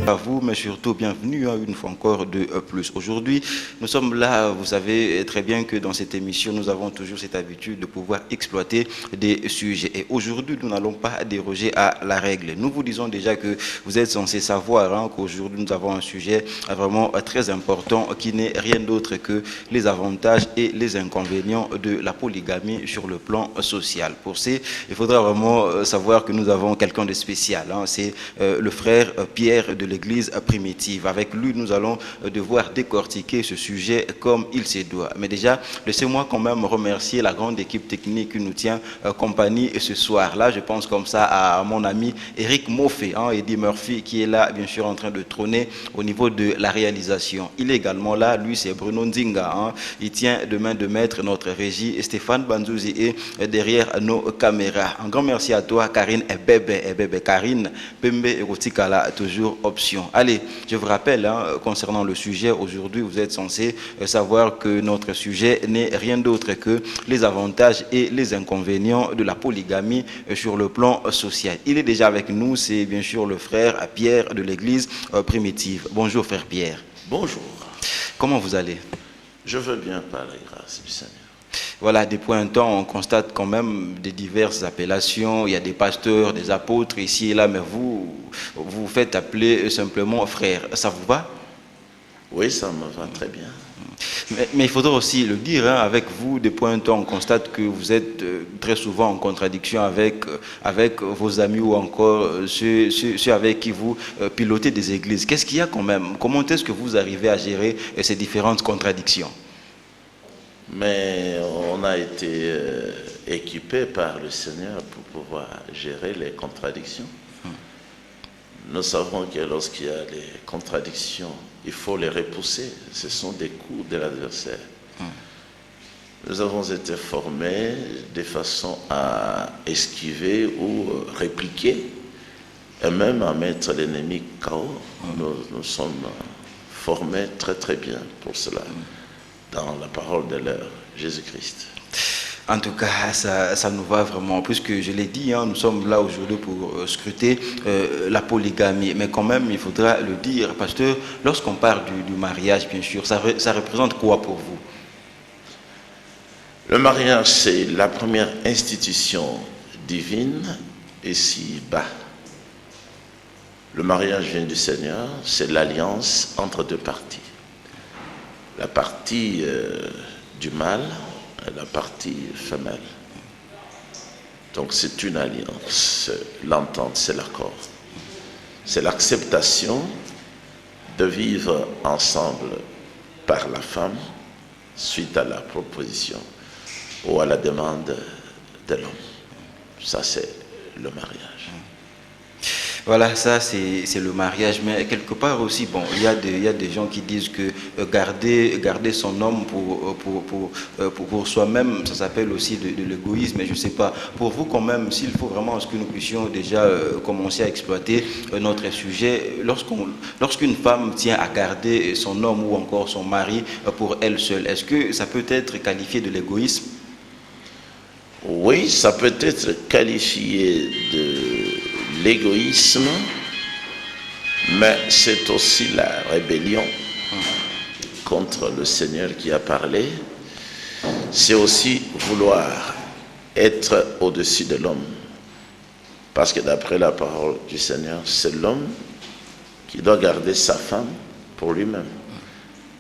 à vous, mais surtout bienvenue une fois encore de plus. Aujourd'hui, nous sommes là, vous savez très bien que dans cette émission, nous avons toujours cette habitude de pouvoir exploiter des sujets. Et aujourd'hui, nous n'allons pas déroger à la règle. Nous vous disons déjà que vous êtes censés savoir qu'aujourd'hui, nous avons un sujet vraiment très important qui n'est rien d'autre que les avantages et les inconvénients de la polygamie sur le plan social. Pour ces, il faudra vraiment savoir que nous avons quelqu'un de spécial. C'est le frère Pierre de l'église primitive. Avec lui, nous allons devoir décortiquer ce sujet comme il se doit. Mais déjà, laissez-moi quand même remercier la grande équipe technique qui nous tient compagnie ce soir. Là, je pense comme ça à mon ami Eric Moffé, Eddie Murphy, qui est là, bien sûr, en train de trôner au niveau de la réalisation. Il est également là, lui, c'est Bruno Nzinga. Il tient de main de maître notre régie. Et Stéphane Banzouzi est derrière nos caméras. Un grand merci à toi, Karine Ebebe. Karine, Pembe et Rotikala, toujours option. Allez, je vous rappelle, concernant le sujet, aujourd'hui, vous êtes censé savoir que notre sujet n'est rien d'autre que les avantages et les inconvénients de la polygamie sur le plan social. Il est déjà avec nous, c'est bien sûr le frère Pierre de l'église primitive. Bonjour, frère Pierre. Bonjour. Comment vous allez? Je veux bien par la grâce du Seigneur. Voilà, depuis un temps, on constate quand même des diverses appellations. Il y a des pasteurs, des apôtres ici et là, mais vous vous faites appeler simplement frère. Ça vous va? Oui, ça me va très bien. Mais il faudra aussi le dire, avec vous, depuis un temps, on constate que vous êtes très souvent en contradiction avec vos amis ou encore ceux avec qui vous pilotez des églises. Qu'est-ce qu'il y a quand même? Comment est-ce que vous arrivez à gérer ces différentes contradictions? Mais on a été équipé par le Seigneur pour pouvoir gérer les contradictions. Nous savons que lorsqu'il y a des contradictions, il faut les repousser. Ce sont des coups de l'adversaire. Nous avons été formés de façon à esquiver ou répliquer et même à mettre l'ennemi KO. Nous sommes formés très très bien pour cela dans la parole de l'heure, Jésus-Christ. En tout cas, ça nous va vraiment, puisque je l'ai dit, nous sommes là aujourd'hui pour scruter la polygamie. Mais quand même, il faudra le dire, pasteur, lorsqu'on parle du mariage, bien sûr, ça représente quoi pour vous? Le mariage, c'est la première institution divine ici-bas. Le mariage vient du Seigneur, c'est l'alliance entre deux parties. La partie du mâle et la partie femelle. Donc c'est une alliance, l'entente, c'est l'accord. C'est l'acceptation de vivre ensemble par la femme suite à la proposition ou à la demande de l'homme. Ça c'est le mariage. Voilà, ça c'est le mariage, mais quelque part aussi, bon, il y a des gens qui disent que garder son homme pour soi-même, ça s'appelle aussi de l'égoïsme, mais je ne sais pas. Pour vous quand même, s'il faut vraiment que nous puissions déjà commencer à exploiter notre sujet, lorsqu'une femme tient à garder son homme ou encore son mari pour elle seule, est-ce que ça peut être qualifié de l'égoïsme? Oui, ça peut être qualifié de l'égoïsme, mais c'est aussi la rébellion contre le Seigneur qui a parlé. C'est aussi vouloir être au-dessus de l'homme. Parce que d'après la parole du Seigneur, c'est l'homme qui doit garder sa femme pour lui-même.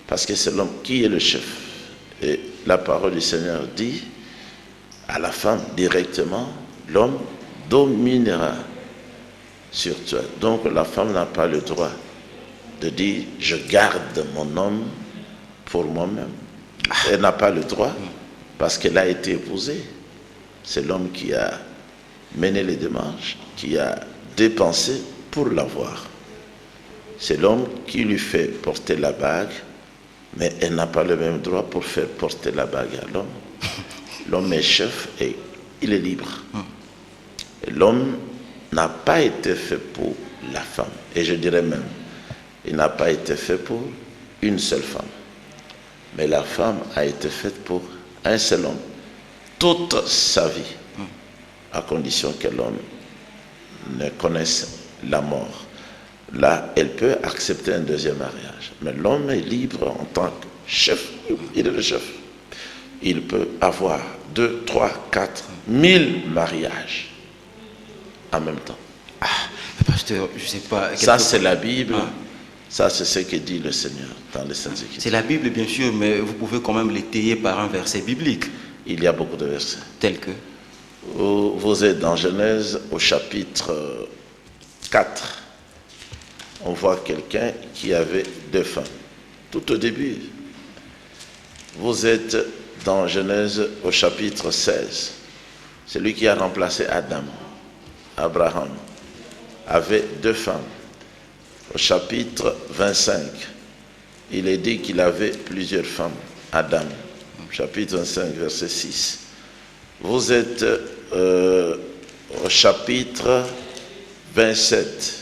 Parce que c'est l'homme qui est le chef. Et la parole du Seigneur dit à la femme directement, l'homme dominera sur toi. Donc la femme n'a pas le droit de dire je garde mon homme pour moi-même. Elle n'a pas le droit parce qu'elle a été épousée. C'est l'homme qui a mené les démarches, qui a dépensé pour l'avoir. C'est l'homme qui lui fait porter la bague, mais elle n'a pas le même droit pour faire porter la bague à l'homme. L'homme est chef et il est libre. Et l'homme n'a pas été fait pour la femme. Et je dirais même, il n'a pas été fait pour une seule femme. Mais la femme a été faite pour un seul homme. Toute sa vie. À condition que l'homme ne connaisse la mort. là, elle peut accepter un deuxième mariage. Mais l'homme est libre en tant que chef. Il est le chef. Il peut avoir 2, 3, 4, 1000 mariages en même temps. Pasteur, je ne sais pas. Ça, c'est la Bible. Ça, c'est ce que dit le Seigneur dans les Saintes Écritures. C'est la Bible, bien sûr, mais vous pouvez quand même l'étayer par un verset biblique. Il y a beaucoup de versets. Tel que? Vous êtes dans Genèse au chapitre 4. On voit quelqu'un qui avait 2 femmes. Tout au début. Vous êtes dans Genèse au chapitre 16. Celui qui a remplacé Adam, Abraham, avait 2 femmes. Au chapitre 25, il est dit qu'il avait plusieurs femmes. Adam, chapitre 25, verset 6. Vous êtes au chapitre 27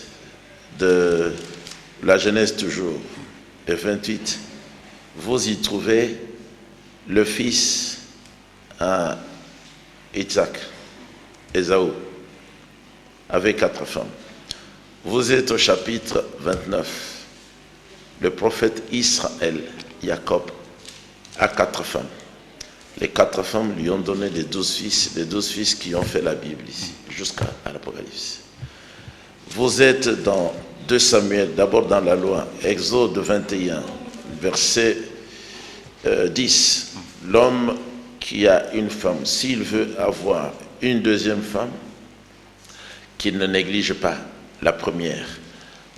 de la Genèse toujours, et 28. Vous y trouvez le fils à Isaac, Ésaü, avec 4 femmes. Vous êtes au chapitre 29. Le prophète Israël, Jacob, a 4 femmes. Les 4 femmes lui ont donné les 12 fils qui ont fait la Bible ici, jusqu'à l'Apocalypse. Vous êtes dans 2 Samuel, d'abord dans la loi, Exode 21, verset 10. L'homme qui a une femme, s'il veut avoir une deuxième femme, qu'il ne néglige pas la première.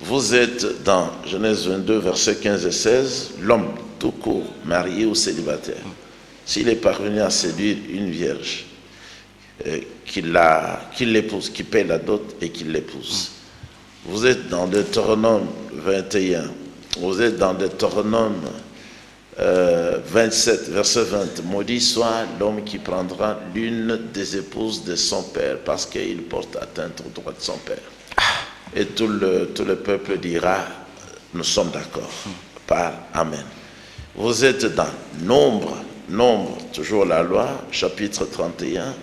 Vous êtes dans Genèse 22, versets 15 et 16, l'homme tout court, marié ou célibataire, s'il est parvenu à séduire une vierge, qu'il l'épouse, qu'il paie la dot et qu'il l'épouse. Vous êtes dans Deutéronome 21, vous êtes dans Deutéronome 27, verset 20, maudit soit l'homme qui prendra l'une des épouses de son père parce qu'il porte atteinte au droit de son père. Et tout le peuple dira, nous sommes d'accord, par Amen. Vous êtes dans Nombre, toujours la loi, chapitre 31.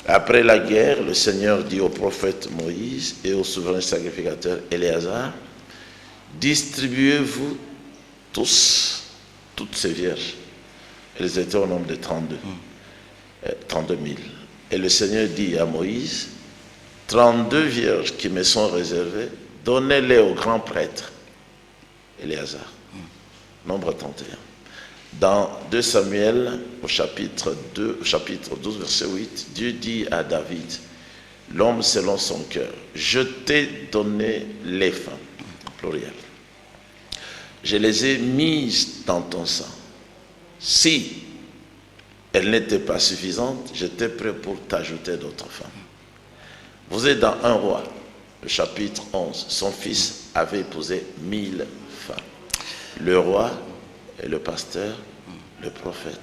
Après la guerre, le Seigneur dit au prophète Moïse et au souverain sacrificateur Éléazar, distribuez-vous tous, toutes ces vierges. Elles étaient au nombre de 32 000. Et le Seigneur dit à Moïse, 32 vierges qui me sont réservées, donnez-les au grand prêtre Éléazar. Nombre 31. Dans 2 Samuel, au chapitre 12, verset 8, Dieu dit à David, l'homme selon son cœur, je t'ai donné les femmes, pluriel. Je les ai mises dans ton sang. Si elles n'étaient pas suffisantes, j'étais prêt pour t'ajouter d'autres femmes. Vous êtes dans 1 roi, le chapitre 11. Son fils avait épousé 1000 femmes. Le roi et le pasteur, le prophète.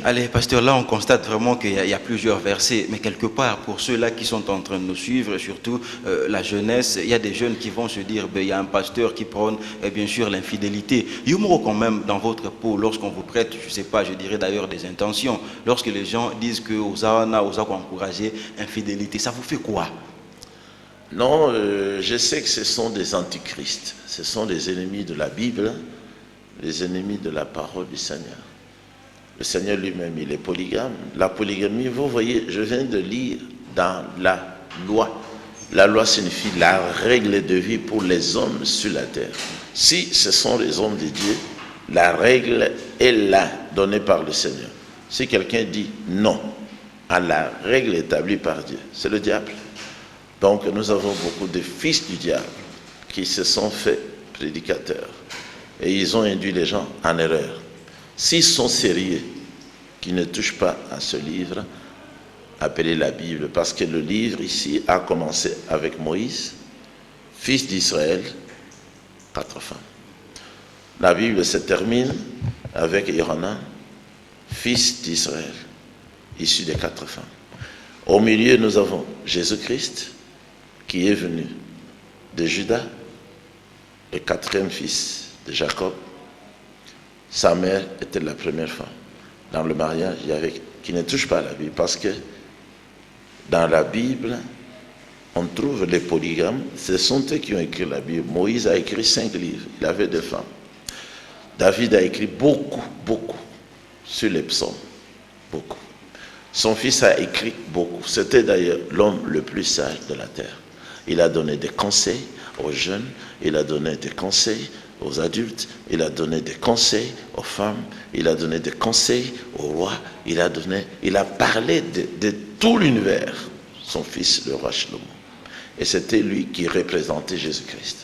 Allez, pasteur, là on constate vraiment qu'il y a plusieurs versets, mais quelque part, pour ceux-là qui sont en train de nous suivre, surtout la jeunesse, il y a des jeunes qui vont se dire, il y a un pasteur qui prône bien sûr l'infidélité. Humour quand même dans votre peau, lorsqu'on vous prête, je ne sais pas, je dirais d'ailleurs des intentions, lorsque les gens disent que Osana encouragé infidélité, ça vous fait quoi? Non, je sais que ce sont des antichrists, ce sont des ennemis de la Bible, les ennemis de la parole du Seigneur. Le Seigneur lui-même, il est polygame. La polygamie, vous voyez, je viens de lire dans la loi. La loi signifie la règle de vie pour les hommes sur la terre. Si ce sont les hommes de Dieu, la règle est là, donnée par le Seigneur. Si quelqu'un dit non à la règle établie par Dieu, c'est le diable. Donc nous avons beaucoup de fils du diable qui se sont faits prédicateurs. Et ils ont induit les gens en erreur. S'ils sont sérieux, qu'ils ne touchent pas à ce livre, appelé la Bible, parce que le livre ici a commencé avec Moïse, fils d'Israël, 4 femmes. La Bible se termine avec Yohanan, fils d'Israël, issu des 4 femmes. Au milieu, nous avons Jésus-Christ, qui est venu de Judas, le 4e fils de Jacob. Sa mère était la première femme. Dans le mariage, il y avait qui ne touche pas à la Bible, parce que dans la Bible, on trouve les polygames. Ce sont eux qui ont écrit la Bible. Moïse a écrit 5 livres. Il avait 2 femmes. David a écrit beaucoup sur les psaumes. Beaucoup. Son fils a écrit beaucoup. C'était d'ailleurs l'homme le plus sage de la terre. Il a donné des conseils aux jeunes, il a donné des conseils aux adultes, il a donné des conseils aux femmes, il a donné des conseils aux rois, il a parlé de tout l'univers, son fils, le roi Shlomo. Et c'était lui qui représentait Jésus-Christ.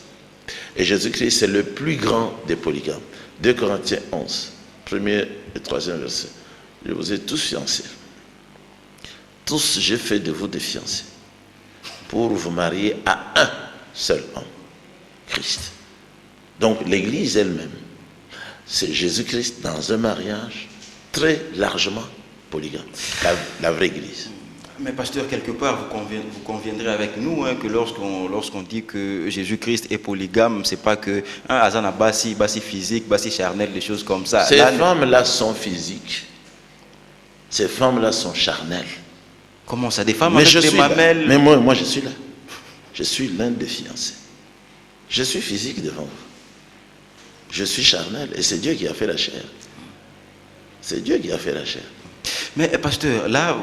Et Jésus-Christ, c'est le plus grand des polygames. 2 Corinthiens 11, 1er et 3e verset. Je vous ai tous fiancés. Tous, j'ai fait de vous des fiancés pour vous marier à un seul homme, Christ. Donc l'Église elle-même, c'est Jésus-Christ dans un mariage très largement polygame, la vraie Église. Mais pasteur, quelque part, vous conviendrez avec nous que lorsqu'on dit que Jésus-Christ est polygame, c'est pas que Azana basi physique, basi charnel, des choses comme ça. Ces femmes-là sont physiques, ces femmes-là sont charnelles. Comment ça, des femmes avec des mamelles? Mais moi je suis là. Je suis l'un des fiancés. Je suis physique devant vous. Je suis charnel et c'est Dieu qui a fait la chair. C'est Dieu qui a fait la chair. Mais pasteur, là,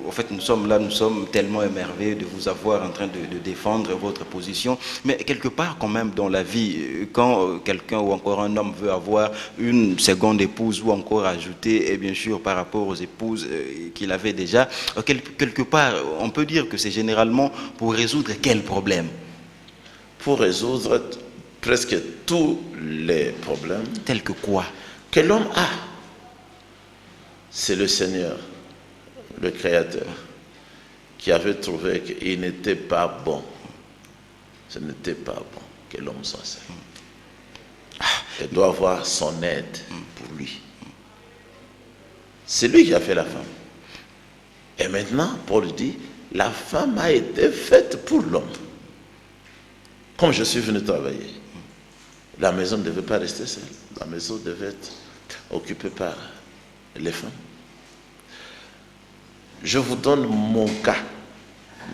en fait, nous sommes tellement émerveillés de vous avoir en train de défendre votre position. Mais quelque part, quand même, dans la vie, quand quelqu'un ou encore un homme veut avoir une seconde épouse ou encore ajouter, et bien sûr, par rapport aux épouses qu'il avait déjà, quelque part, on peut dire que c'est généralement pour résoudre quel problème? Pour résoudre presque tous les problèmes. Tels que quoi? Que l'homme a. C'est le Seigneur, le Créateur, qui avait trouvé qu'il n'était pas bon. Ce n'était pas bon que l'homme soit seul. Il doit avoir son aide pour lui. C'est lui qui a fait la femme. Et maintenant, Paul dit, la femme a été faite pour l'homme. Comme je suis venu travailler, la maison ne devait pas rester seule. La maison devait être occupée par les femmes. Je vous donne mon cas.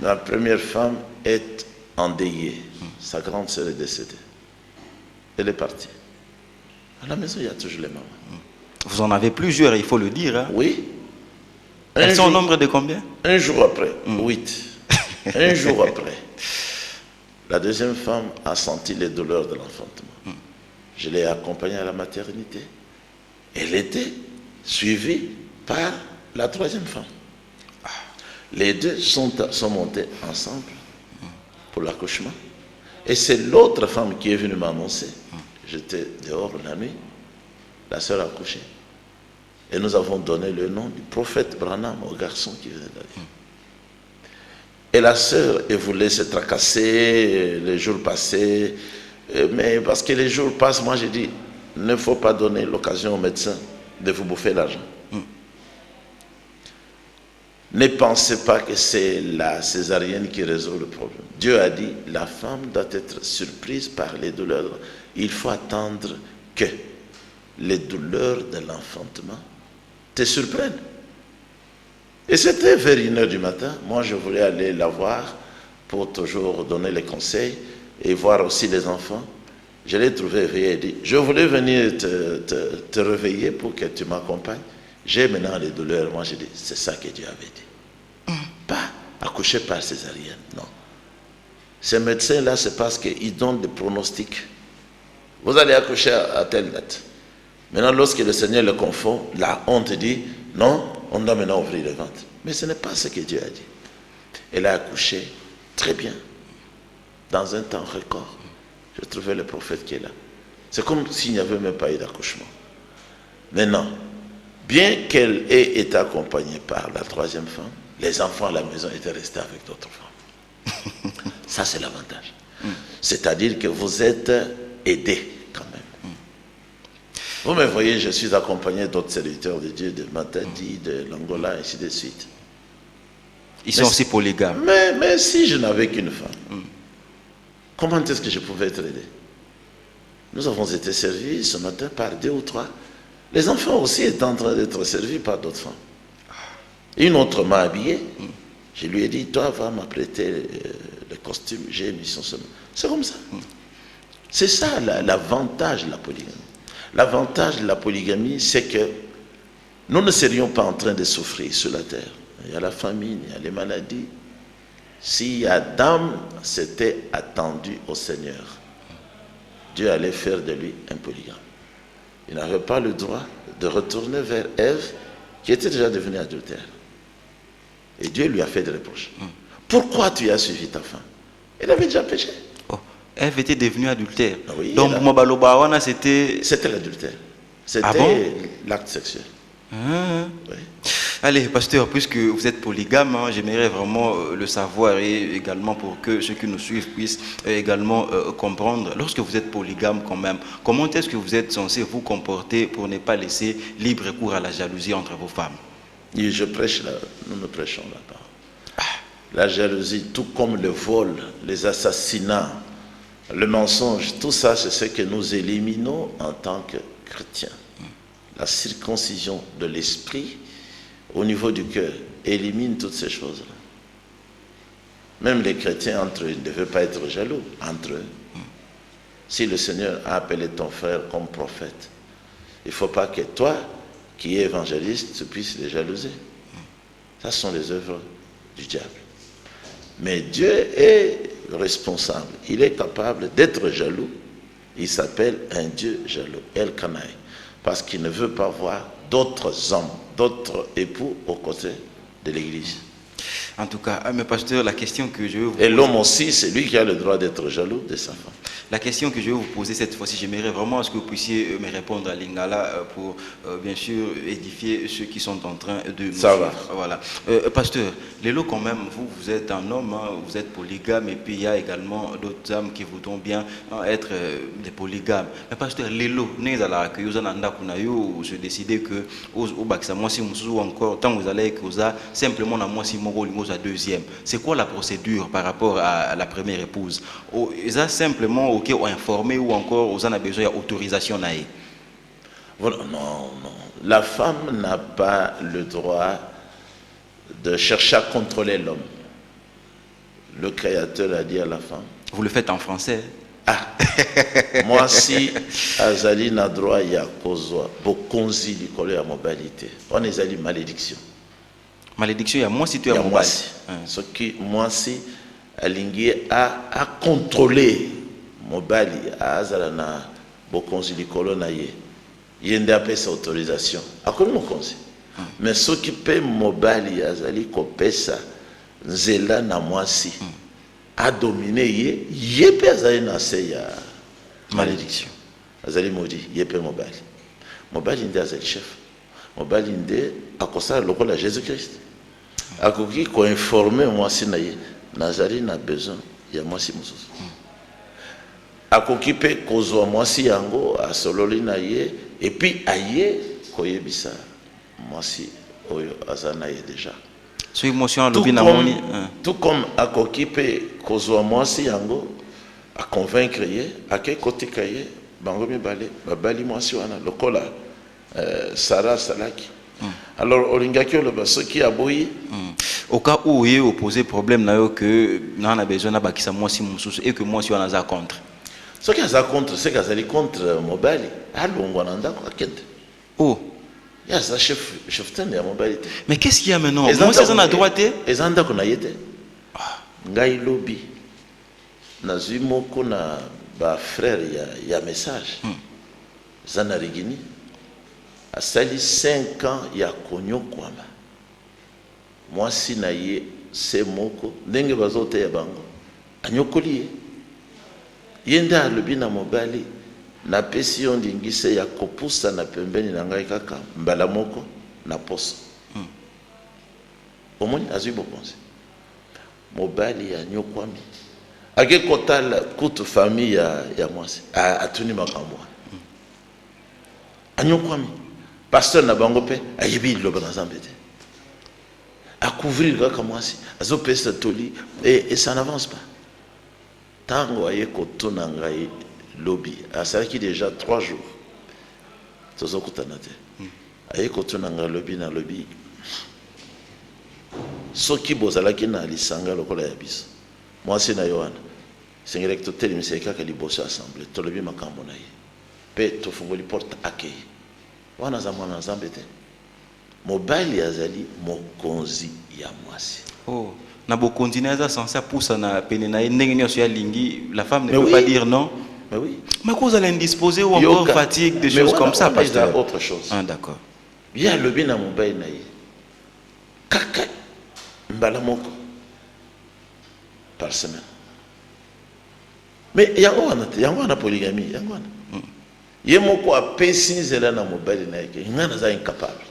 Ma première femme est endeuillée. Sa grande sœur est décédée. Elle est partie. À la maison, il y a toujours les mamans. Vous en avez plusieurs, il faut le dire. Hein? Oui. Elles sont au nombre de combien? Un jour après, 8. Un jour après, la deuxième femme a senti les douleurs de l'enfantement. Je l'ai accompagnée à la maternité. Elle était suivie par la troisième femme. Les deux sont montés ensemble pour l'accouchement. Et c'est l'autre femme qui est venue m'annoncer. J'étais dehors la nuit. La sœur a accouché. Et nous avons donné le nom du prophète Branham au garçon qui venait d'aller. Et la sœur, elle voulait se tracasser, les jours passaient. Mais parce que les jours passent, moi j'ai dit, il ne faut pas donner l'occasion au médecin de vous bouffer l'argent. Ne pensez pas que c'est la césarienne qui résout le problème. Dieu a dit, la femme doit être surprise par les douleurs. Il faut attendre que les douleurs de l'enfantement te surprennent. Et c'était vers 1h du matin. Moi, je voulais aller la voir pour toujours donner les conseils et voir aussi les enfants. Je l'ai trouvé éveillé et dit, je voulais venir te réveiller pour que tu m'accompagnes. J'ai maintenant les douleurs. Moi, j'ai dit, c'est ça que Dieu avait dit. Pas accoucher par césarienne, non. Ces médecins-là, c'est parce qu'ils donnent des pronostics. Vous allez accoucher à telle date. Maintenant, lorsque le Seigneur le confond, là, on te dit, non, on doit maintenant ouvrir le ventre. Mais ce n'est pas ce que Dieu a dit. Elle a accouché très bien, dans un temps record. Je trouvais le prophète qui est là. C'est comme s'il n'y avait même pas eu d'accouchement. Maintenant, bien qu'elle ait été accompagnée par la troisième femme, les enfants à la maison étaient restés avec d'autres femmes. Ça, c'est l'avantage. C'est-à-dire que vous êtes aidés quand même. Vous me voyez, je suis accompagné d'autres serviteurs de Dieu, de Matadi, de l'Angola, ainsi de suite. Ils sont aussi polygames. Mais si je n'avais qu'une femme, comment est-ce que je pouvais être aidé? Nous avons été servis ce matin par 2 ou 3. Les enfants aussi étaient en train d'être servis par d'autres femmes. Une autre m'a habillé. Je lui ai dit, toi, va m'apprêter le costume, j'ai émission seulement. C'est comme ça. C'est ça l'avantage de la polygamie. L'avantage de la polygamie, c'est que nous ne serions pas en train de souffrir sur la terre. Il y a la famine, il y a les maladies. Si Adam s'était attendu au Seigneur, Dieu allait faire de lui un polygame. Il n'avait pas le droit de retourner vers Ève, qui était déjà devenue adultère. Et Dieu lui a fait des reproches. Pourquoi tu as suivi ta femme? Elle avait déjà péché. Oh, Ève était devenue adultère. Oui, donc, Mobalobawana, c'était... C'était l'adultère. C'était l'acte sexuel. Oui. Allez, pasteur, puisque vous êtes polygame, j'aimerais vraiment le savoir et également pour que ceux qui nous suivent puissent également comprendre. Lorsque vous êtes polygame quand même, comment est-ce que vous êtes censé vous comporter pour ne pas laisser libre cours à la jalousie entre vos femmes? Et je prêche là, nous ne prêchons là-bas. La jalousie, tout comme le vol, les assassinats, le mensonge, tout ça, c'est ce que nous éliminons en tant que chrétiens. La circoncision de l'esprit au niveau du cœur élimine toutes ces choses-là. Même les chrétiens entre eux ne devaient pas être jaloux entre eux. Si le Seigneur a appelé ton frère comme prophète, il ne faut pas que toi, qui es évangéliste, tu puisses les jalouser. Ça sont les œuvres du diable. Mais Dieu est responsable. Il est capable d'être jaloux. Il s'appelle un Dieu jaloux, El Kanaï. Parce qu'il ne veut pas voir d'autres hommes, d'autres époux aux côtés de l'Église. En tout cas, mais pasteur, la question que je veux vous poser... Et l'homme aussi, c'est lui qui a le droit d'être jaloux de sa femme. La question que je vais vous poser cette fois-ci, j'aimerais vraiment à ce que vous puissiez me répondre à Lingala pour, bien sûr, édifier ceux qui sont en train de nous suivre. Voilà. Pasteur, Lélo, quand même, vous êtes un homme, vous êtes polygame, et puis il y a également d'autres âmes qui voudront bien être des polygames. Mais pasteur, Lélo, vous se décidez que ou encore, tant vous allez que vous avez simplement dans moi si à deuxième. C'est quoi la procédure par rapport à la première épouse? Ils ont simplement informé ou encore vous en avez besoin d'autorisation? Voilà, non. La femme n'a pas le droit de chercher à contrôler l'homme. Le Créateur a dit à la femme. Vous le faites en français? Moi si azali na droit ya kozwa bokonzi likolo ya mobilité. On ezali malédiction. Malédiction, il y a moi si tu es moi si. Ce qui moi si alingi à contrôler mobali azala na bokonzi likolo na ye. Yende apesa autorisation. Akomi mokonzi. Mais ce qui peut mobali azali kopesa nzela na moi si. A dominé ye pe azali na se ya malédiction. Azali maudit ye pe mobali nde azali chef. Mobali nde akosala lokola Jésus-Christ. Akoki ko informer mwasi na ye nazali na besoin ya mwasi mosusu. Akoki pe kozwa mwasi yango asololi na ye et puis aye koyebisa mwasi oyo azali na ye déjà. Tout comme akoki pe kozwa mwasi yango a convaincre ye ake kotika ye bango mibale babali mwasi wana lokola Sarah salaki. Alors olingaki oloba soki aboyi au cas où il opposé problème na yo que na a besoin na bakisa mwasi mususu et que mwasi wana za contre. Soki aza contre c'est qu'azali contre mobali alongwa na ndako akende. Oh il y a ça chef de la mobilité. Mais qu'est-ce qu'il y a maintenant? Moi c'est à droite. Et zanda kuna yete. Ngai lobby. Nazui moko na ba frère ya message. Zana rigini. A sali 5 ans ya konyo kwama. Moi si na ye se moko ndenge bazote ya bango. Anyokoli. Yenda lobi na mobali. Na pesi on dingise ya kopusa na pembeni na ngai kaka mbala moko na poso. Omoni azui bokonzi. Mobali ya nyokwami. Ake kotala kutu famille ya mwasi. Atuni makambo. Anyokwami. Pasteur na bango pe ayebi loba na zambete. A couvrir kaka mwasi. Azo pesa toli et ça n'avance pas. Tango aye kotuna ngai lobby a salaki déjà 3 jours tozo kutanate aye kotuna nga lobby na lobby soki bozalaki na lisanga lokola ya biso Moi, c'est Nayoan. C'est un recteur tel, mais c'est quelqu'un qui bosse assemblée. Tout le bien, ma cambonaï. Pe, tu fais une porte accueil. Wana zamana zambete. Mobile yazali mokonzi ya mwasi. Oh, na bokonzi na za censé poussa na pene na ndenge nyoso ya lingi, la femme ne peut pas dire non. Mais oui. Mais cause elle est indisposée ou encore fatigue, des choses comme ça, pasteur. Il y a autre chose. Ah, d'accord. Il y a le bien à mobile na ye. Kaka mbala moko par semaine. Mais yango wana polygamie, yango wana. Ye moko a pesi zela na mobile na yeke, ngana za incapable.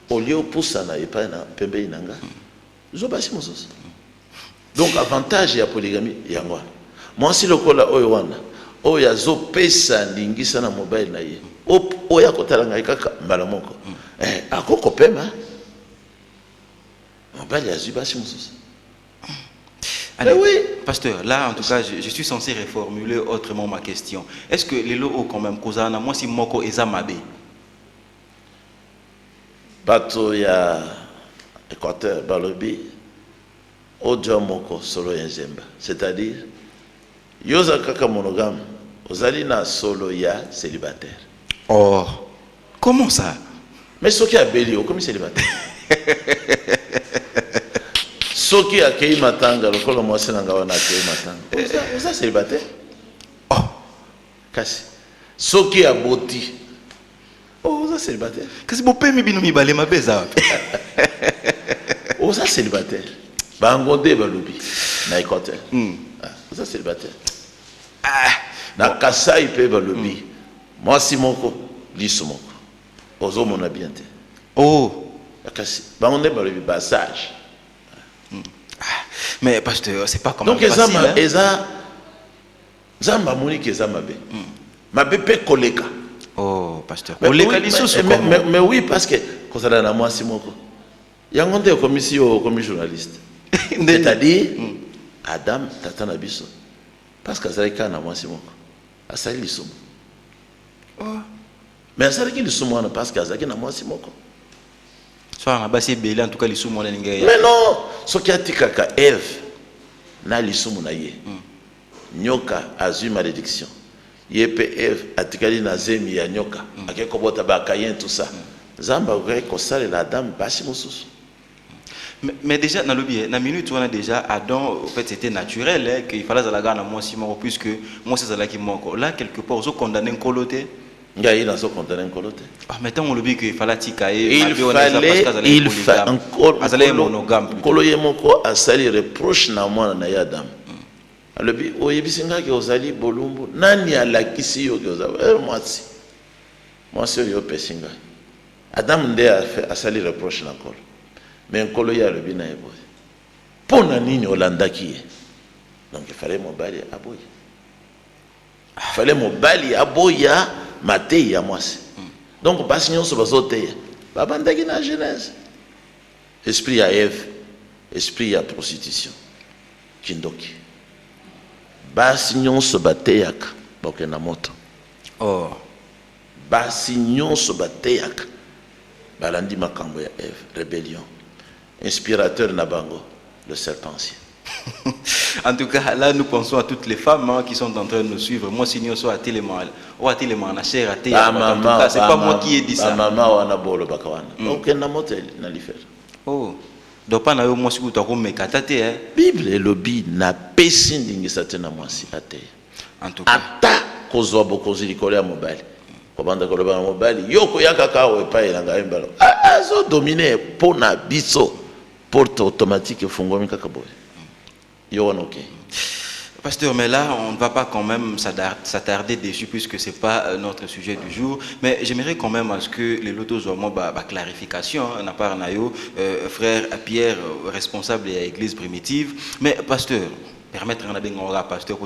Au lieu poussa na epa na pembe inanga. Zo basi mososo. Donc avantage ya polygamie yango wana. Moi si lokola oyo wana, oyo zo pesa ndingisa na mobile na ye. Oya kotala ngai kaka mbala moko. Akoko pema. Mobile ya zibasi mososo. Allez, oui. Pasteur, là en tout cas, je suis censé reformuler autrement ma question. Est-ce que les lots quand même causana moi si moko ezamabe? Bato ya Équateur balobi ojo moko solo yenzemba. C'est-à-dire yoza kaka monogame, ozali na solo ya célibataire. Oh, comment ça? Mais ce qui a belli, comme célibataire. Ce qui a accueilli matanga, le col moi c'est n'angawana accueilli matanga. Vous êtes célibataire? Oh, Kasi. Ce qui a boti. Oh, vous êtes célibataire? Qu'est-ce que vous pouvez me dire mi balé ma beza? Vous êtes célibataire? Bangonde balubi na Équateur. Vous êtes célibataire? Na Kasai pe balubi. Moi si moko, liso moko. Ozo mon habiente. Oh, Kasi. Bangonde balubi basage. Mais pasteur, c'est pas comme donc facile. Donc eza zamba moni ke zamabe. Mabe pe koleka. Oh, pasteur. Mais oui, parce que quand ça na moi si moko. Yango nde commission comme journaliste. C'est-à-dire Adam tata na biso. Parce que ça na moi si moko. Asali lisomo. Oh. Mais asali ki lisomo na parce que azaki na moi si moko. Soit on a basé belé en tout cas les sous mon mais non, ce qui a dit kaka Eve na li sous mon aïe. Nyoka a eu malédiction. Yepe Eve a tikali na zemi ya nyoka. Ake kobota ba kayen tout ça. Zamba vrai ko sale la dame basi mosusu. Mais déjà dans le biais, dans minute on a déjà Adam en fait c'était naturel hein, qu'il fallait à la gare moi si mort puisque moi c'est là qui manque. Là quelque part on condamné coloté. Il ah, maintenant on le dit qu'il fallait il fallait encore koloye moko asali reproche na mwana na Adam. Alobi oyebisinga ke ozali bolumbu nani alakisi yo ke ozali mwasi yo pesinga. Adam nde asali reproche na kolo. Mais koloye alobi na ebo. Pona nini olandaki ye? Donc il fallait mobali aboya. Il fallait mobali aboya Maté ya mwasi. Donc basi nyonso bazote babandaki na Genèse. Esprit ya Ève, esprit ya prostitution. Kindoki. Basi nyonso bateyaka bokena moto. Oh. Basi nyonso bateyaka balandi makambo ya Ève, rébellion. Inspirateur na bango, le serpentier. En tout cas, là, nous pensons à toutes les femmes hein, qui sont en train de nous suivre. Moi, si nous sommes à Téléman, ou à Téléman, à Cher, à Téléman, en tout cas, c'est pas moi qui ai dit ça. Maman, on a beau le bakawana. Donc, elle n'a pas fait. Oh, donc pas na moi si vous t'avez mis kataté hein. Bible et le bi n'a pas signé ça tena moi si até. En tout cas. Ata kozo bokozi likole ya mobile. Kobanda koloba na mobile, yoko yakaka o pa elanga mbalo. Azo dominer pona biso porte automatique fungomi kaka boy. Okay. Pasteur, mais là, on ne va pas quand même s'attarder dessus puisque ce n'est pas notre sujet du jour. Mais j'aimerais quand même à ce que les lotos soient moins clarification. On a parlé frère Pierre, responsable de l'église primitive. Mais pasteur, permettre à pasteur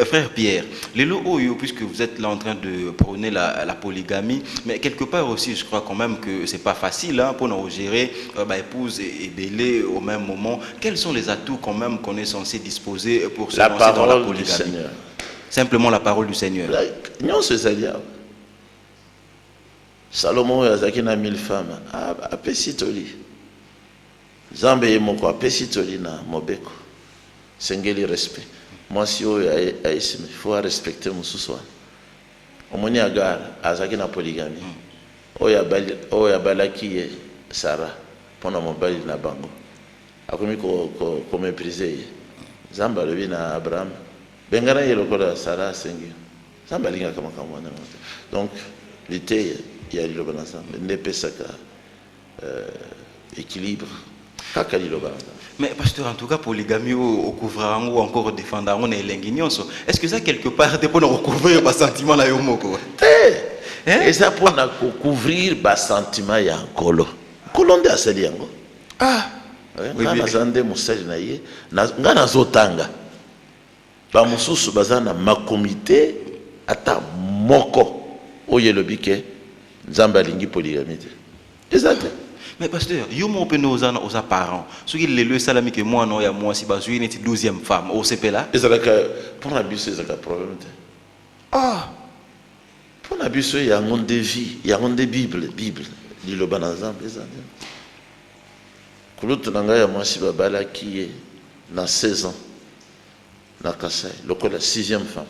frère Pierre, les lots puisque vous êtes là en train de prôner la polygamie, mais quelque part aussi, je crois quand même que c'est pas facile hein, pour nous gérer épouse et bélé au même moment. Quels sont les atouts quand même qu'on est censé disposer pour se lancer dans la polygamie? Seigneur. Simplement la parole du Seigneur. Non, c'est ça. Salomon a 1000 femmes. Ah, Pessitoli. Zambe ye moko apesi tolina mobeko. Sengeli respect. Moi si oyo aisime, il faut respecter mususu wana. Omoni agar azaki na polygamie. Oyo abalaki ye Sarah pona mobali na bango. Akomi ko mépriser ye. Zambe alobi na Abraham. Bengana ye lokola Sarah sengi. Zambe alinga kama kamwana. Donc l'ité il y a liloba na Zambe nepesaka équilibre. Kaka liloba. Mais pasteur, en tout cas, polygamie au couvrir ou encore défendre on est l'ingéniosité. Est-ce que ça quelque part c'est pour nous recouvrir le sentiment là yomoko? Et ça pour nous couvrir le sentiment ya nkolo. Nkolo nde asali yango. Ah. Ngana zande musali na ye, ngana zotanga. Ba mususu bazana makomité ata moko oyelobi ke Nzambe alingi polygamie. Exact. Mais pasteur, yo mo pe nos parents. Ce qui les salami que moi non ya moi si bazui une 12e femme au CP là. Ezalaka pour na biso ezalaka problème te. Ah. Pour na biso ya ngonde vie, ya ngonde Bible liloba na Nzambe ezana. Kulutu nanga ya moi si babala qui na 16 ans na Kasai, lokola 6e femme.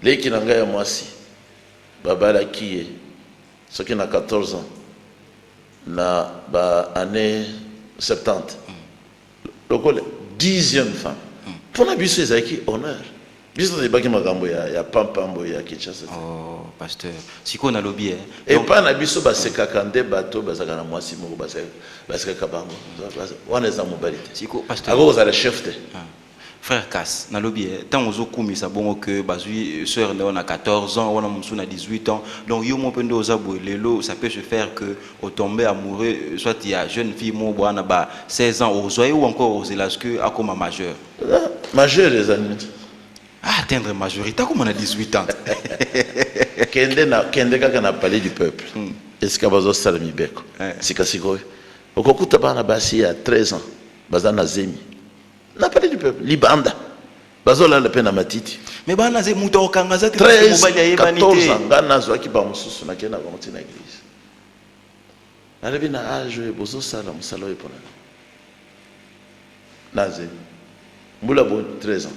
Leki nanga ya moi si babala qui ce qui na 14 ans na ba année 70 lokola 10e femme pour na biso ezaki honneur biso de baki makambo ya pampambo ya Kinshasa. Oh pasteur siko na lobby et pas na biso ba sekaka nde bato bazaka na mwasi moko baseka bango wana za mobilité siko pasteur ako za le chef de frère Cass na lobby tant ozo kumisa bongo que bazui sœur Léon a 14 ans wana musu na 18 ans donc yo mo pendo oza lelo ça peut se faire que au tomber amoureux soit il y a jeune fille mo bwana ba 16 ans ozoye ou encore aux l'âge que akoma majeur les amis atteindre majorité comme on a 18 ans kende kaka na palais du peuple est-ce que bazo salami beko sika siko okokuta bana basi ya 13 ans bazana zemi na palais du peuple libanda bazola la peine à matiti mais bana ze muto okanga 13 14 ans ngana zo ki ba mususu na kena ba mutina église arabi na âge bozo sala musalo epona naze mbula bo 13 ans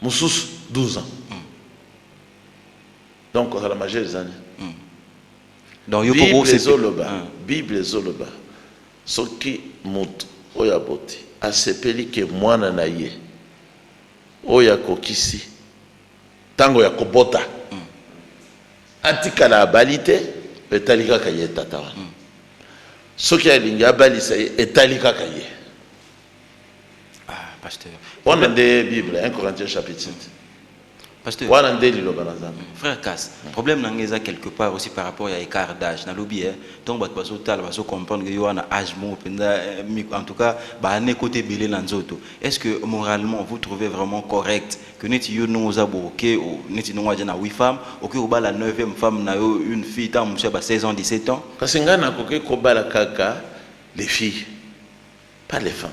mususu 12 ans donc on a la majeure des années donc yo ko Bible zoloba soki mutu oya boti asepeli ke mwana na ye oya kokisi tango ya kobota atikala abalite etalika ka ye tata wana soki alingi abalisa ye etalika ka ye pasteur wana nde Bible 1 Corinthiens chapitre 7 pasteur wana nde liloba na Nzambe frère Cass problème nangeza quelque part aussi par rapport à écart d'âge na lobby donc bato bazotala bazo comprendre que yo wana âge mo penda en tout cas ba né côté belé na nzoto est-ce que moralement vous trouvez vraiment correct que neti yo no za boké ou neti no waja na 8 femmes OK ou ba la 9e femme na yo une fille tant monsieur ba 16 ans 17 ans kasi ngana koke ko bala kaka les filles pas les femmes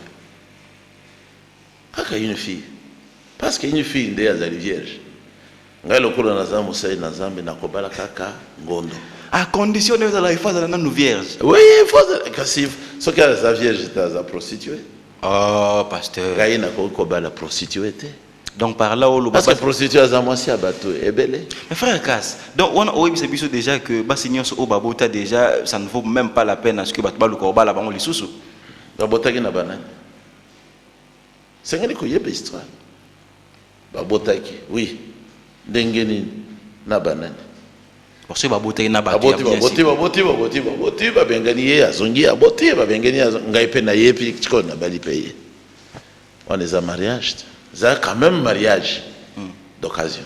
kaka une fille parce que une fille ndé azali vierge ngai lokolo na Nzambe sai na Nzambe na kobala kaka ngondo à condition de la phase na nous vierge oui faut kasi ce que la vierge ta prostituée oh pasteur ngai na kobala prostituée te donc par là parce que prostituée za mwasi abato ebele mais frère Cass donc on a oyebi biso déjà que basignos au babota déjà ça ne vaut même pas la peine à ce que bato baluka obala bango lisusu babotaki na banani sengeli koyeba histoire babotaki oui ndengeni na banani parce que babotaki na bato baboti babengani ye azongi aboti babengani ngai pe na ye pi tiko na bali paye on les a mariage ça quand même mariage d'occasion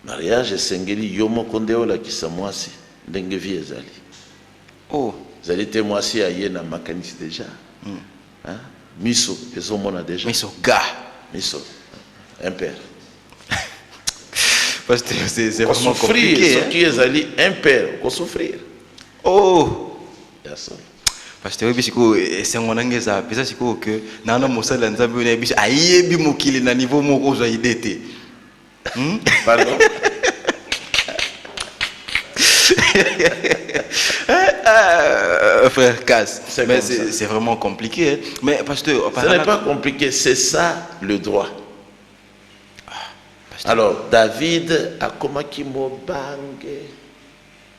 mariage sengeli yomo kondeo la kisamwasi ndenge vie ezali oh zali te mwasi aye na makanisi déjà hein miso ezomona déjà miso ga miso impère parce que c'est vraiment compliqué ce qui est ali impère ko souffrir oh yes parce que bisiko c'est mon angeza pesa siko que nana mosala Nzambe na biso ayebi mokili na niveau moko zo idete pardon frère Casse. Mais c'est vraiment compliqué. Hein. Mais pasteur, ce n'est pas compliqué, c'est ça le droit. Alors, David a komaki mobange.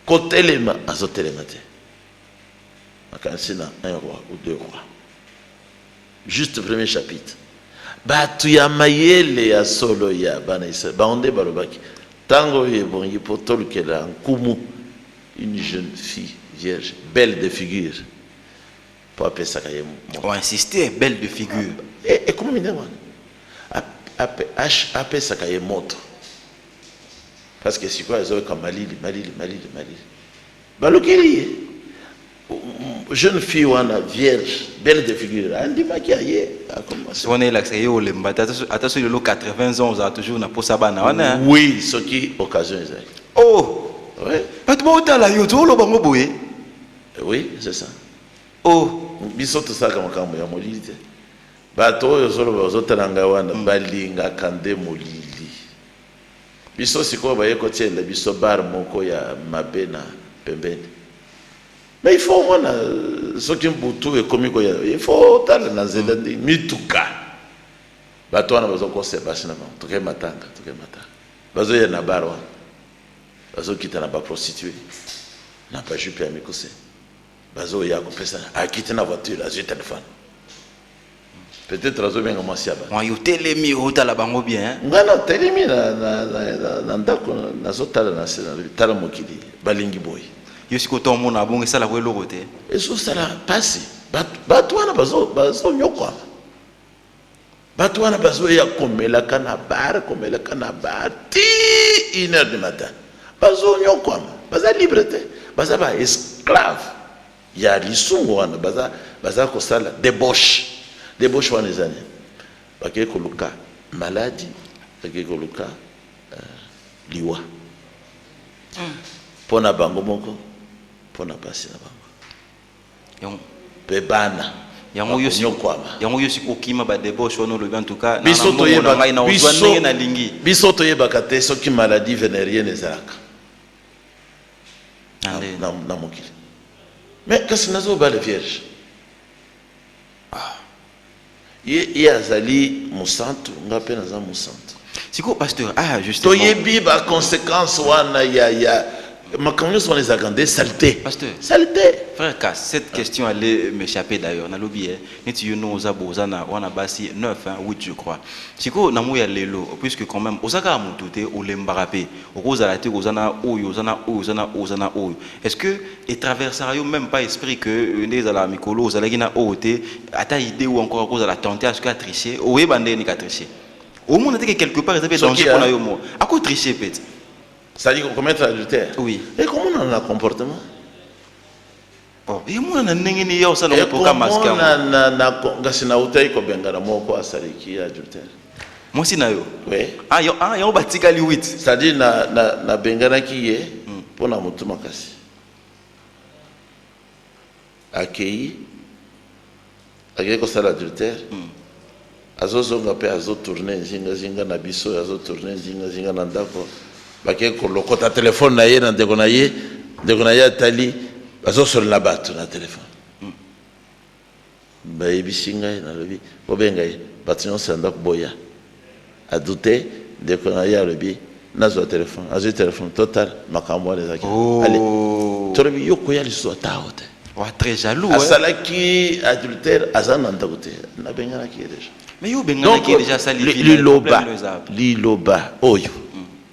Côté les mains, azotelemate. Akansina, un roi ou deux rois. Juste le premier chapitre. Batu ya mayele ya solo ya bana isa. Baonde balobaki. Tango ye bon yipotol kela nkumu. Une jeune fille vierge, belle de figure. Pour appeler ça kaye. On insistait, belle de figure. Et comment il dit? Appeler ça kaye montre. Parce que c'est quoi ils ont comme Malili. Balokeli. Jeune fille ou une vierge, belle de figure. On dit maquillée. On est là, c'est au lemba. Attention, il y a 80 ans, on a toujours une pose à banane. Oui, ce qui occasion est. Oh. Oui. Pas de bon temps là, yo tout le bango boye. Oui, c'est ça. Oh. Biso tout ça comme quand ya molili. Bato yo solo bazotelanga wana balinga kande molili. Biso siko ba yeko tiela biso bar moko ya mabena pembeni. Mais il faut moi ce qui mbutu et komiko ya il faut tala na zela mituka. Bato wana bazo conservation na toke matanga. Bazo ya na bar wana. Bazo kita na ba prostituée. Na pas jupe ya mikose. Bazo ya ko pesa a quitter na voiture a jeter téléphone. Peut-être razo benga masiaba. Moi yo telemi otala bango bien. Ngana telemi na ndako na zotala na sena tala mokili balingi boy. Yo siko to mona bonga sala ko lokote. Eso sala pasi. Batu wana bazo nyokwa. Batu wana bazo ya komela kana bar ti 1h du matin. Bazo nyokwa. Baza liberté. Baza ba esclave. Ya lisungu wana baza ko sala débauche. Débauche wana ezani. Bake ko luka maladie, bake ko luka liwa. Pona bango moko, pona pasi na bango. Pebana. Yango yo siko kima ba débauche wana lo en tout cas na bisoto yeba ngai na ozwa na lingi. Bisoto yeba kate soki maladie vénérienne ezalaka. Na mokili. Mais kasi nazo ba le vierge. Ye azali musantu ngape naza musantu. Siko pasteur justement. Toyebi ba conséquence wana ya makamyo sont les agandés saleté. Pasteur. Saleté. Frère Cass, cette question allait m'échapper d'ailleurs. Na lobi neti yo no za bozana wana basi 9 8 je crois. Siko na mo ya lelo puisque quand même osaka mutute olembarape okozala te ozana oyo ozana oyo. Est-ce que et traversera yo même pas esprit que ndeza la mikolo ozala kina ote ata idée ou encore kozala tenter à ce que tricher oyebande ni ka tricher. Au moins que quelque part ça peut danger pour na yo mo. A ko tricher peut-être. Ça dit qu'on commet l'adultère. Oui. Et comment on a un comportement? Oh, et moi na ndengeni ya osala ko ka masque. Na ngasina utai ko bengana moko asaliki adultère. Moi si na yo. Oui. Yo batika li 8. Ça dit na bengana ki ye pona mutu makasi. Akei ko sala adultère. Azozonga pe azotourner zinga na biso azotourner zinga na ndako. Bake ko lokota téléphone na ye na ndeko na ye atali bazo sur la batte na téléphone. Ba yebisinga na lobi obenga ye batinyo sanda ko boya adouté ndeko na ye lobi nazo téléphone azo téléphone total makambo les akki. Allez torobi yoko ya liso taote. Wa très jaloux asalaki adultère azana ndakote na bengana ki déjà. Mais yo bengana ki déjà sali liloba oyo.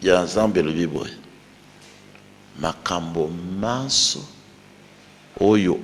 Ya nzambe lobi boy makambo manso oyo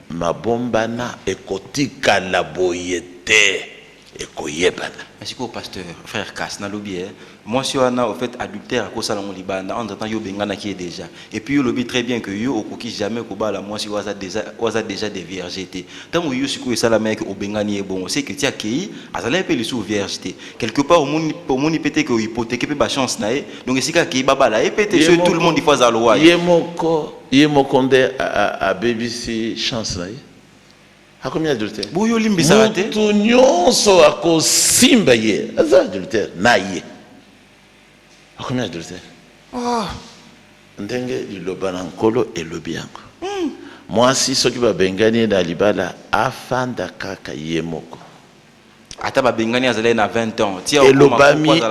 mabombana ekotika la boyete ekoyebana. Merci au pasteur frère Cass na lobi moi si on a au fait adultère à cause de mon libana en temps yo bengana qui est déjà et puis yo lobi très bien que yo okoki jamais ko bala moi si waza déjà des viergetés tant yo siko ça la mec au bengani est bon c'est que tu as qui azala pe les sous viergeté quelque part au monde pété que hypothèque pe ba chance na donc c'est que baba la et pété sur tout le monde il faut za loi yemoko nde a BBC chance na a combien d'adultère? Boyo limbi sarate. Mutu nyonso ako simba ye. Aza adultère na ye. A combien d'adultère? Ndenge liloba na nkolo elobi yango. mwasi soki babengani na libala afanda kaka ye moko. Ata babengani azali na 20 ans.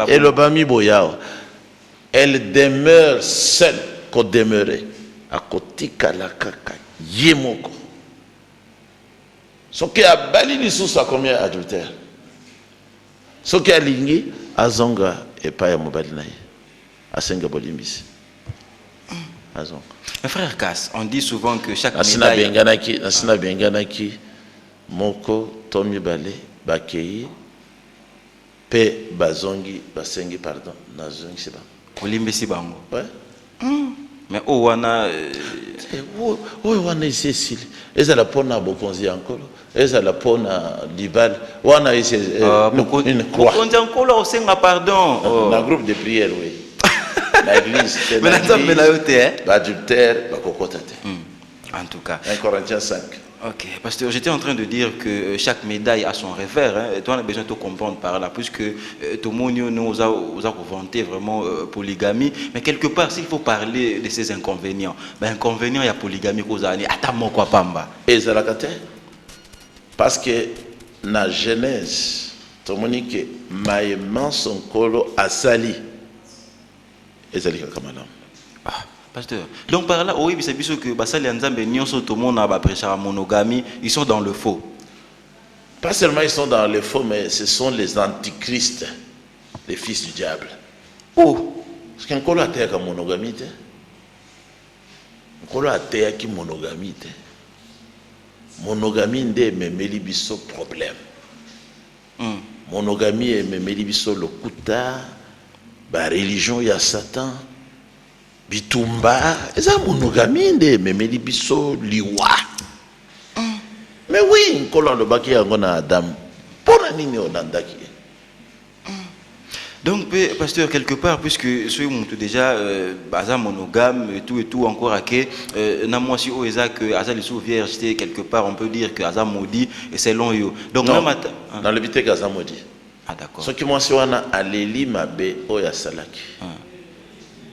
Elobami boyao. Elle demeure seule qu'on demeurait à kotika la kaka ye moko. Soki abali lisusu akomi adultère. Soki alingi azonga epa ya mobali na ye. Asenga bolimbisi. Azonga. Mais frère Cass, on dit souvent que chaque médaille... Nasina benganaki moko tomi bale bakei pe bazongi basengi pardon nazongi seba. Olimbisi bango. Ouais. Mais wana wana isesili. Eza la pona bokonzi ankolo. Eza la pona libal. Wana ise une croix. Bokonzi ankolo osenga pardon. Dans groupe de prière oui. L'église, mais l'adultère, en tout cas. 1 Corinthiens 5. Ok, pasteur, j'étais en train de dire que chaque médaille a son revers. Hein, et toi, on a besoin de te comprendre par là, puisque tout le monde nous a vanté vraiment polygamie. Mais quelque part, s'il faut parler de ces inconvénients, ben inconvénients, il y a polygamie aux années. Attends, quoi, pamba. Et Zalakate, parce que la Genèse, tout le monde dit que maïman son colo a sali. Ah, pasteur. Donc par là, oui, c'est sûr que Basali Nzambe nyonso tout le monde a prêché à monogamie, ils sont dans le faux. Pas seulement ils sont dans le faux, mais ce sont les antichrists, les fils du diable. Oh, parce qu'un colo a terre comme monogamie, un colo a terre qui monogamie, monogamie n'est même biso problème. Monogamie est même biso le kuta. Ba religion ya Satan bitumba eza monogamie nde memeli biso liwa. Mais oui nkolo lo baki yango na Adam pona nini onandaki. Donc pasteur quelque part puisque ceux montent déjà baza monogame et tout encore à que na moi si oeza que aza les sous vierge quelque part on peut dire que aza maudit et c'est long yo. Donc non, même dans le vité aza maudit. Ah d'accord. Ce qui moi si wana aleli mabe oya salaki.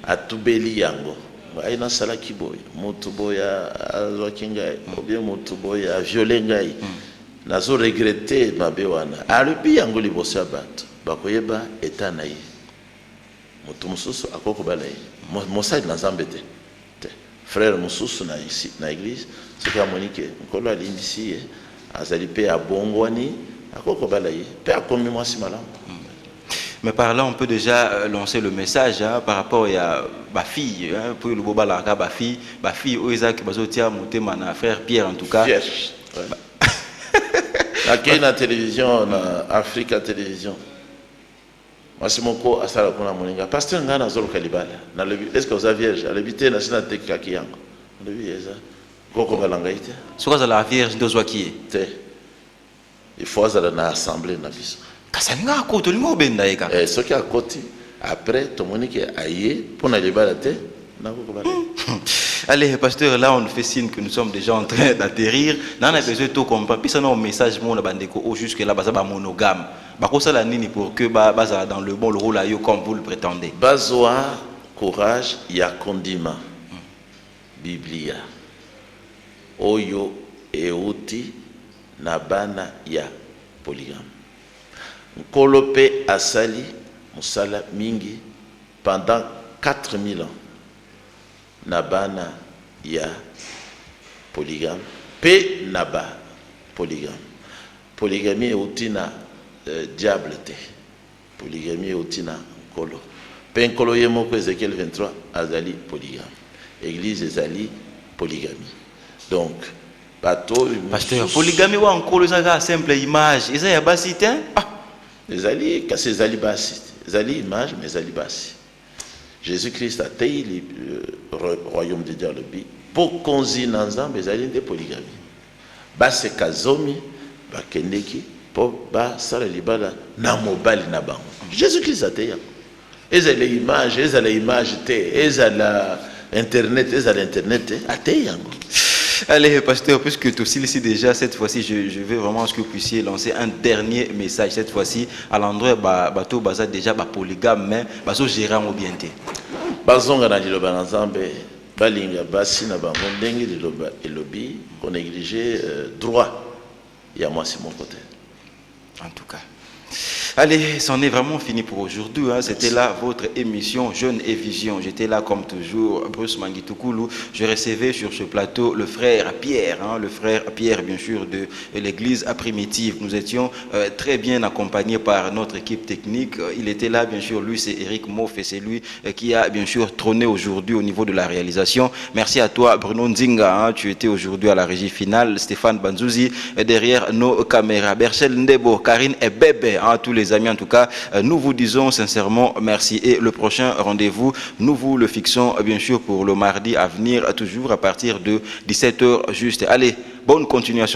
Atubeli yango. Aina salaki boy. Motu boya azwaki ngai. Ou bien motu boya violé ngai. Nazo regretter mabe wana. Alubi yango liboso ya bato. Bakoyeba etana ye. Motu mususu akoko balaye. Mosali na Nzambe te. Frère mususu na ici na église, c'est que Monique nkolo alimbisi ye azali pe abongwani. Mais par là, on peut déjà lancer le message hein, par rapport à ma fille, hein, pour le boba la ma fille, Isaac Bazotia, mon frère Pierre en tout cas. Pierre. Ouais. La télévision, Africa Télévision. Moi, c'est mon co à Sarakuna Moninga. Pasteur Ngana Zoro Kalibala. Est-ce que vous avez vierge? À l'habiter, national Tekaki. Koko Balangaïte. Ce que la vierge de Zouaki. Il faut aller dans l'assemblée na biso. Kasaninga ko to limo benda eka. Ce qui a côté après tout monde qui aillé pour na libalaté na ko bala. Allez pasteur, là on fait signe que nous sommes déjà en train d'atterrir. N'a on a besoin de tout comprendre. Puis ça non message mon bandeko au jusque là baza ba monogame. Ba ko sala nini pour que baza dans le bon rôle là yo comme vous le prétendez. Bazoa courage ya kondima. Biblia. Oyo euti na bana ya polygame. Nkolope asali musala mingi pendant 4000 ans na bana ya polygame pe naba polygame. Polygamie euti na diable te. Polygamie euti na nkolo. Pe nkolo ye moko Ézéchiel 23 azali polygame. Église ezali polygamie. Donc pasteur, polygamie ou encore les simple image, ils ont basi hein? Ah, les alliés, cassé les alliés basi, les alliés image mais les alliés basi. Jésus-Christ a taillé le royaume de Dieu le bi pour conziner ensemble les alliés de polygamie. Basi kazomi, ba kendeki, pour ba sala libala na mobile na bango. Jésus-Christ a taillé. Les alliés image, les alliés image te, les alliés internet, les alliés internet a taillé. Allez, pasteur, puisque tu aussi ici déjà, cette fois-ci, je veux vraiment que vous puissiez lancer un dernier message. Cette fois-ci, à l'endroit, bateau baza déjà polygame, mais bazo gérant ou bien té. Bazonga na dilo banzambe balinga basi na bango ndenge liloba elobi on négliger droit ya mwasi mon côté. En tout cas. Allez, c'en est vraiment fini pour aujourd'hui. Hein. C'était là votre émission Jeunes et Vision. J'étais là comme toujours, Bruce Manguitukulu. Je recevais sur ce plateau le frère Pierre, hein, le frère Pierre bien sûr de l'église primitive. Nous étions très bien accompagnés par notre équipe technique. Il était là bien sûr, lui c'est Eric Moff et c'est lui qui a bien sûr trôné aujourd'hui au niveau de la réalisation. Merci à toi Bruno Nzinga, hein. Tu étais aujourd'hui à la régie finale. Stéphane Banzouzi derrière nos caméras. Berchel Ndebo, Karine et Bébé, hein, tous les amis, en tout cas, nous vous disons sincèrement merci. Et le prochain rendez-vous, nous vous le fixons bien sûr pour le mardi à venir, toujours à partir de 17h juste. Allez, bonne continuation.